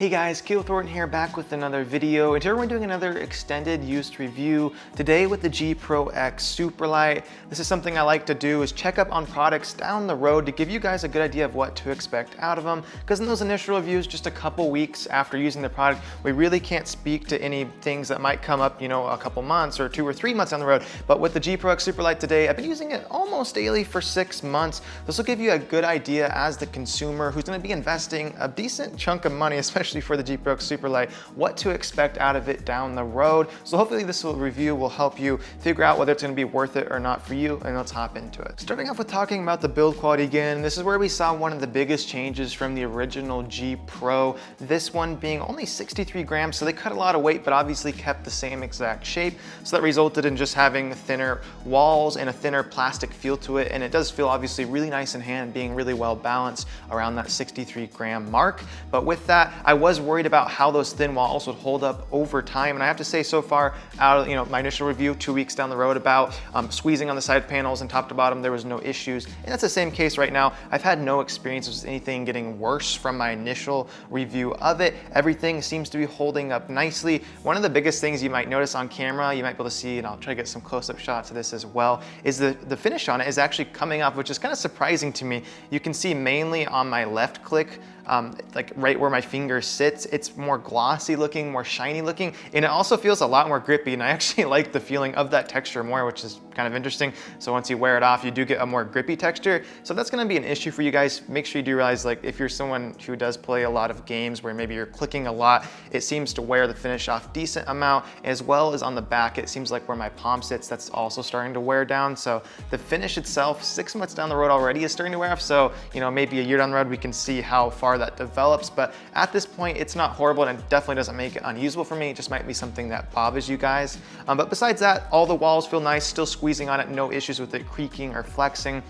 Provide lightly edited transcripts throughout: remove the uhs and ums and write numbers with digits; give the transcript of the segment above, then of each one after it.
Hey guys, Thornton here, back with another video, and today we're doing another extended use review today with the GPRO X Superlight. This is something I like to do, is check up on products down the road to give you guys a good idea of what to expect out of them, because in those initial reviews, just a couple weeks after using the product, we really can't speak to any things that might come up, a couple months or 2 or 3 months down the road. But with the GPRO X Superlight today, I've been using it almost daily for 6 months. This will give you a good idea as the consumer who's going to be investing a decent chunk of money, especially for the GPRO X Superlight, what to expect out of it down the road. So hopefully this review will help you figure out whether it's going to be worth it or not for you, and let's hop into it. Starting off with talking about the build quality again, this is where we saw one of the biggest changes from the original G Pro, this one being only 63 grams, so they cut a lot of weight but obviously kept the same exact shape, so that resulted in just having thinner walls and a thinner plastic feel to it, and it does feel obviously really nice in hand, being really well balanced around that 63 gram mark. But with that, I was worried about how those thin walls would hold up over time, and I have to say, so far out of my initial review 2 weeks down the road about squeezing on the side panels and top to bottom, there was no issues, and that's the same case right now. I've had no experiences with anything getting worse from my initial review of it. Everything seems to be holding up nicely. One of the biggest things you might notice on camera, you might be able to see, and I'll try to get some close-up shots of this as well, is the finish on it is actually coming off, which is kind of surprising to me. You can see mainly on my left click, like right where my finger sits, it's more glossy looking, more shiny looking, and it also feels a lot more grippy, and I actually like the feeling of that texture more, which is kind of interesting. So once you wear it off, you do get a more grippy texture. So that's gonna be an issue for you guys. Make sure you do realize, like, if you're someone who does play a lot of games where maybe you're clicking a lot, it seems to wear the finish off decent amount, as well as on the back, it seems like where my palm sits, that's also starting to wear down. So the finish itself, 6 months down the road already, is starting to wear off. So, maybe a year down the road, we can see how far that develops, but at this point, it's not horrible, and it definitely doesn't make it unusable for me. It just might be something that bothers you guys. But besides that, all the walls feel nice, still squeezing on it, no issues with it creaking or flexing.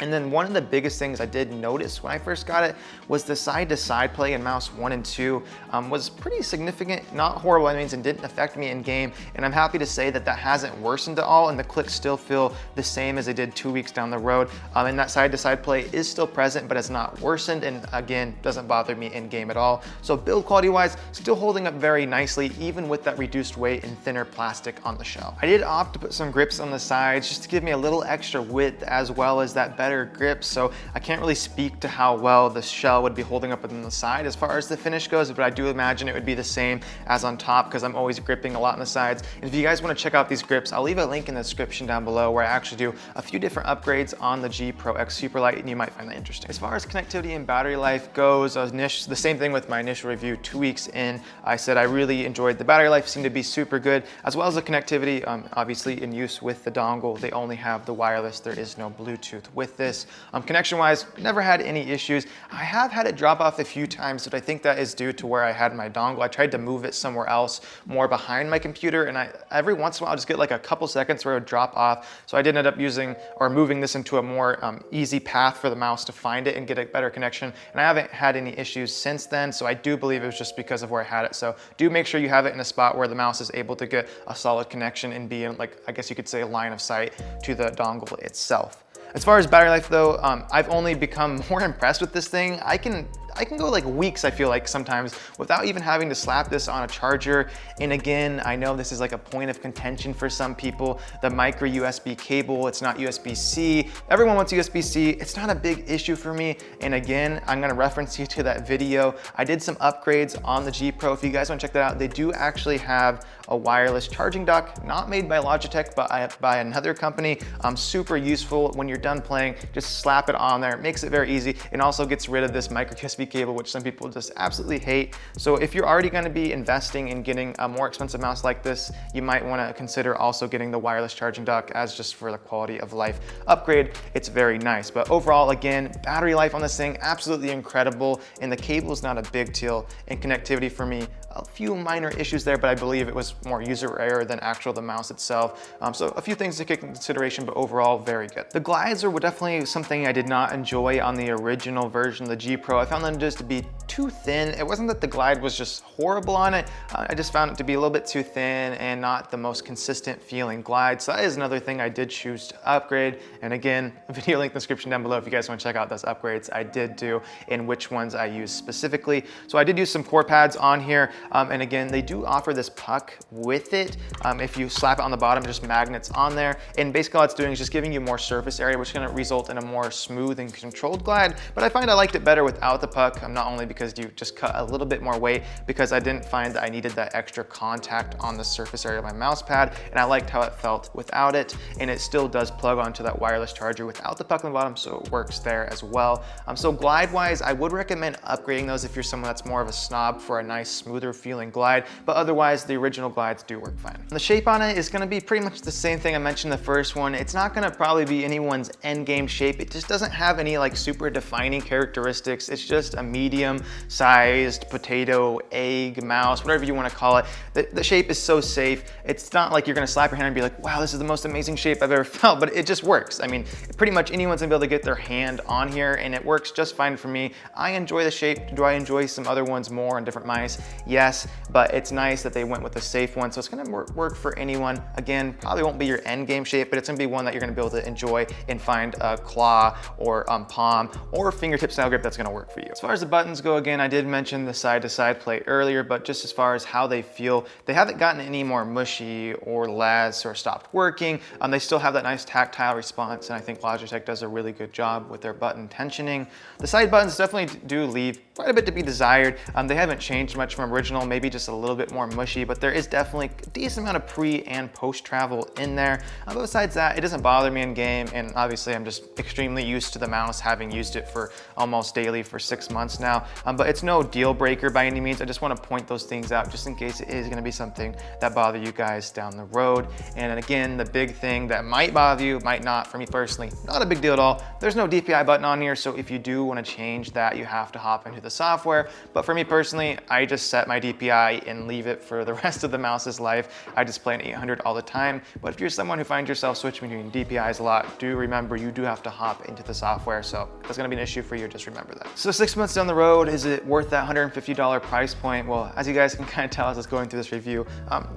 And then one of the biggest things I did notice when I first got it was the side-to-side play in mouse 1 and 2 was pretty significant, not horrible by any means, and didn't affect me in game. And I'm happy to say that that hasn't worsened at all, and the clicks still feel the same as they did 2 weeks down the road. And that side-to-side play is still present, but it's not worsened, and again, doesn't bother me in game at all. So build quality-wise, still holding up very nicely, even with that reduced weight and thinner plastic on the shell. I did opt to put some grips on the sides just to give me a little extra width, as well as that better grip, so I can't really speak to how well the shell would be holding up within the side as far as the finish goes, but I do imagine it would be the same as on top, because I'm always gripping a lot on the sides. And if you guys want to check out these grips, I'll leave a link in the description down below where I actually do a few different upgrades on the GPRO X Superlight, and you might find that interesting. As far as connectivity and battery life goes, the same thing with my initial review 2 weeks in. I said I really enjoyed the battery life, seemed to be super good, as well as the connectivity. Obviously in use with the dongle, they only have the wireless, there is no Bluetooth with this. Connection-wise, never had any issues. I have had it drop off a few times, but I think that is due to where I had my dongle. I tried to move it somewhere else, more behind my computer, and every once in a while I'll just get like a couple seconds where it would drop off. So I did end up moving this into a more easy path for the mouse to find it and get a better connection. And I haven't had any issues since then, so I do believe it was just because of where I had it. So do make sure you have it in a spot where the mouse is able to get a solid connection and be in, like, I guess you could say, a line of sight to the dongle itself. As far as battery life though, I've only become more impressed with this thing. I can go like weeks, I feel like, sometimes without even having to slap this on a charger. And again, I know this is like a point of contention for some people. The micro USB cable, it's not USB-C. Everyone wants USB-C. It's not a big issue for me. And again, I'm gonna reference you to that video. I did some upgrades on the G Pro. If you guys wanna check that out, they do actually have a wireless charging dock, not made by Logitech, but by another company. Super useful when you're done playing, just slap it on there. It makes it very easy, and also gets rid of this micro USB cable, which some people just absolutely hate. So if you're already gonna be investing in getting a more expensive mouse like this, you might wanna consider also getting the wireless charging dock, as just for the quality of life upgrade. It's very nice. But overall, again, battery life on this thing, absolutely incredible, and the cable is not a big deal. And connectivity for me, a few minor issues there, but I believe it was more user error than the mouse itself. So a few things to take into consideration, but overall, very good. The glides were definitely something I did not enjoy on the original version of the G Pro. I found them lunges to be too thin. It wasn't that the glide was just horrible on it. I just found it to be a little bit too thin and not the most consistent feeling glide. So that is another thing I did choose to upgrade. And again, video link in the description down below if you guys want to check out those upgrades I did do and which ones I use specifically. So I did use some core pads on here. And again, they do offer this puck with it. If you slap it on the bottom, just magnets on there. And basically all it's doing is just giving you more surface area, which is gonna result in a more smooth and controlled glide. But I find I liked it better without the puck. Not only because you just cut a little bit more weight, because I didn't find that I needed that extra contact on the surface area of my mouse pad, and I liked how it felt without it, and it still does plug onto that wireless charger without the puck on the bottom, so it works there as well. So glide-wise, I would recommend upgrading those if you're someone that's more of a snob for a nice, smoother feeling glide, but otherwise, the original glides do work fine. The shape on it is gonna be pretty much the same thing I mentioned in the first one. It's not gonna probably be anyone's end game shape. It just doesn't have any like super defining characteristics. It's just a medium sized potato, egg, mouse, whatever you want to call it. The shape is so safe. It's not like you're going to slap your hand and be like, wow, this is the most amazing shape I've ever felt, but it just works. I mean, pretty much anyone's gonna be able to get their hand on here and it works just fine for me. I enjoy the shape. Do I enjoy some other ones more on different mice? Yes, but it's nice that they went with a safe one. So it's gonna work for anyone. Again, probably won't be your end game shape, but it's gonna be one that you're gonna be able to enjoy and find a claw or palm or fingertip style grip that's gonna work for you. As far as the buttons go, again, I did mention the side-to-side plate earlier, but just as far as how they feel, they haven't gotten any more mushy or less or stopped working. They still have that nice tactile response, and I think Logitech does a really good job with their button tensioning. The side buttons definitely do leave quite a bit to be desired. They haven't changed much from original, maybe just a little bit more mushy, but there is definitely a decent amount of pre and post travel in there. But besides that, it doesn't bother me in game, and obviously I'm just extremely used to the mouse, having used it for almost daily for 6 months now. But it's no deal breaker by any means. I just want to point those things out just in case it is going to be something that bother you guys down the road. And again, the big thing that might bother you, might not, for me personally, not a big deal at all. There's no DPI button on here, so if you do want to change that, you have to hop into the software. But for me personally, I just set my DPI and leave it for the rest of the mouse's life. I just play an 800 all the time. But if you're someone who finds yourself switching between DPIs a lot, do remember you do have to hop into the software. So if that's going to be an issue for you, just remember that. So 6 months down the road, is it worth that $150 price point? Well, as you guys can kind of tell as I was going through this review,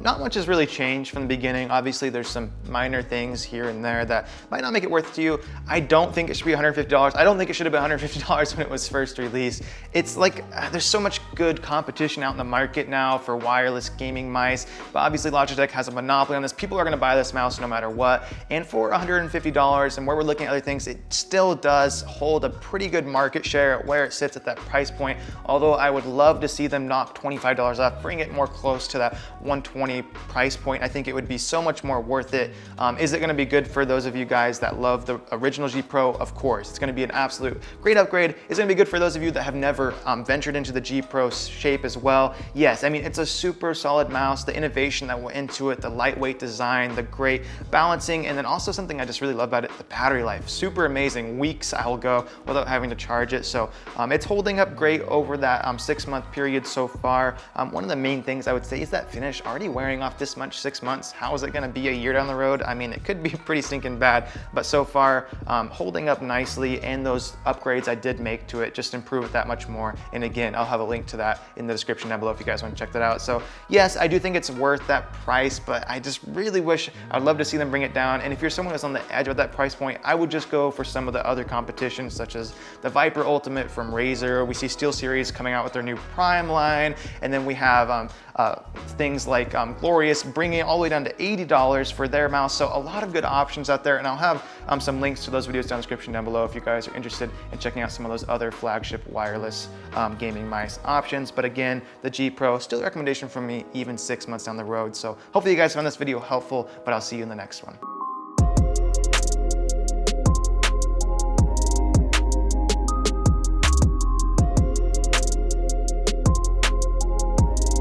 not much has really changed from the beginning. Obviously, there's some minor things here and there that might not make it worth it to you. I don't think it should be $150. I don't think it should have been $150 when it was first released. It's like there's so much good competition out in the market now for wireless gaming mice, but obviously Logitech has a monopoly on this. People are going to buy this mouse no matter what. And for $150 and where we're looking at other things, it still does hold a pretty good market share at where it sits at that price point. Although I would love to see them knock $25 off, bring it more close to that $120 price point. I think it would be so much more worth it. Is it going to be good for those of you guys that love the original G Pro? Of course, it's going to be an absolute great upgrade. It's going to be good for those of you that have never ventured into the G Pro shape as well. Yes, I mean, it's a super solid mouse. The innovation that went into it, the lightweight design, the great balancing, and then also something I just really love about it, the battery life. Super amazing. Weeks I will go without having to charge it. So it's holding up great over that 6 month period so far. One of the main things I would say is that finish already wearing off this much 6 months. How is it going to be a year down the road? I mean, it could be pretty stinking bad, but so far holding up nicely, and those upgrades I did make to it just improve it that much more. And again, I'll have a link to that in the description down below if you guys want to check that out. So yes, I do think it's worth that price, but I just really wish, I'd love to see them bring it down. And if you're someone who's on the edge of that price point, I would just go for some of the other competitions, such as the Viper Ultimate from Razer. We see SteelSeries coming out with their new Prime line, and then we have things like Glorious bringing it all the way down to $80 for their mouse. So a lot of good options out there, and I'll have some links to those videos down in the description down below if you guys are interested in checking out some of those other flagship wireless gaming mice options. But again, the G Pro, still a recommendation from me even 6 months down the road. So hopefully you guys found this video helpful, but I'll see you in the next one.